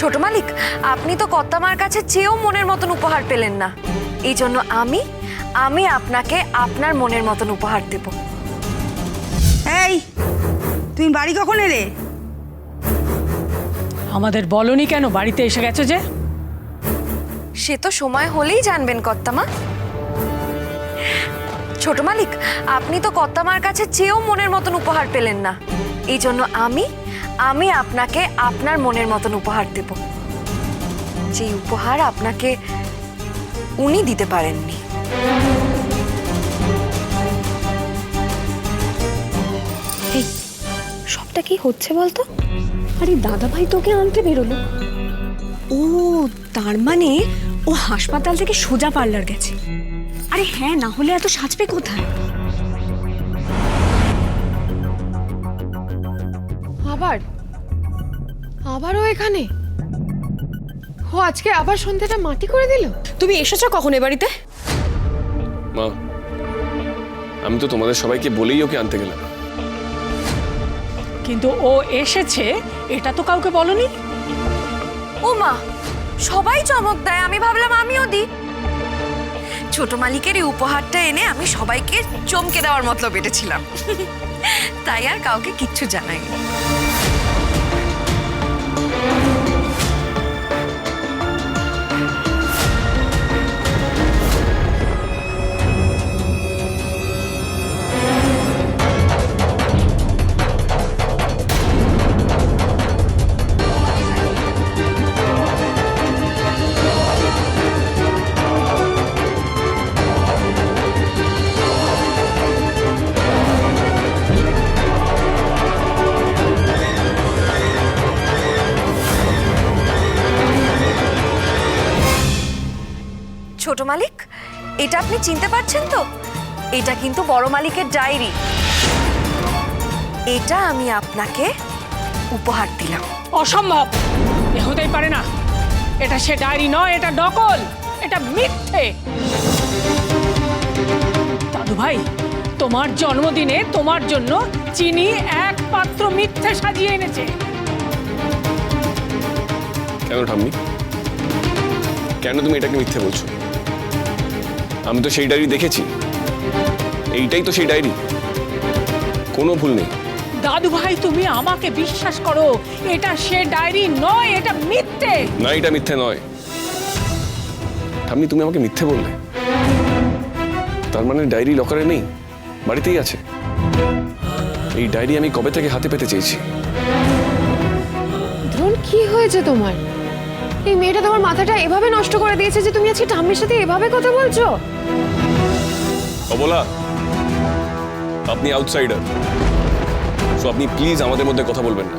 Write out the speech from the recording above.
ছোট মালিক, আপনি তো কর্তামার কাছে চেয়েও মনের মতন উপহার পেলেন না। এই জন্য আমি আপনাকে আপনার মনের মতন উপহার দেব। এই, তুমি বাড়ি কখন এলে? আমাদের বলনি কেন বাড়িতে এসে গেছো যে? সে তো সময় হলেই জানবেন কর্তামা। ছোট মালিক, আপনি তো কর্তামার কাছে চেয়েও মনের মতন উপহার পেলেন না। এই জন্য আমি আপনাকে আপনার মনের মতন উপহার দেব, যে উপহার আপনাকে উনি দিতে পারেননি। এই সবটা কি হচ্ছে বলতো? আরে দাদা ভাই তোকে আনতে বেরোলো। ও তার মানে ও হাসপাতাল থেকে সোজা পার্লার গেছে। আরে হ্যাঁ, না হলে এত সাজবে কোথায়? আবারও এখানে? ও আজকে আবার সন্ধ্যাটা মাটি করে দিল। তুমি এসেছো কখন এ বাড়িতে? মা, আমি তো তোমাদের সবাইকে বলেই ওকে আনতে গেলাম। কিন্তু ও এসেছে এটা তো কাউকে বলনি। ও মা, সবাই চমক দেয়, আমি ভাবলাম আমিও দিই। ছোট মালিকের এই উপহারটা এনে আমি সবাইকে চমকে দেওয়ার মতলব এটেছিলাম, তাই আর কাউকে কিচ্ছু জানাইনি। ছোট মালিক, এটা আপনি চিনতে পারছেন তো? এটা কিন্তু বড় মালিকের ডায়েরি। এটা আমি আপনাকে উপহার দিলাম। অসম্ভব, এ হতেই পারে না। এটা সে ডায়েরি নয়, এটা নকল, এটা মিথ্যে। দাদু ভাই, তোমার জন্মদিনে তোমার জন্য চিনি এক পাত্র মিথ্যে সাজিয়ে এনেছে। কেন ঠাম্মি, কেন তুমি এটাকে মিথ্যে বলছো? আমি তো সেই ডায়েরি দেখেছি, এইটাই তো সেই ডায়েরি, কোনো ভুল নেই। দাদু ভাই, তুমি আমাকে বিশ্বাস করো, এটা সে ডায়েরি নয়, এটা মিথ্যে। না, এটা মিথ্যে নয়। ঠাম্মি, তুমি আমাকে মিথ্যে বললে? তার মানে ডায়েরি লকারে নেই, বাড়িতেই আছে। এই ডায়েরি আমি কবে থেকে হাতে পেতে চেয়েছি। ধ্রুন, কি হয়েছে তোমার? এই মেয়েটা তোমার মাথাটা এভাবে নষ্ট করে দিয়েছে যে তুমি আজকে ঠাম্মির সাথে এভাবে কথা বলছো? অবলা, আপনি আউটসাইডার, সো আপনি প্লিজ আমাদের মধ্যে কথা বলবেন না।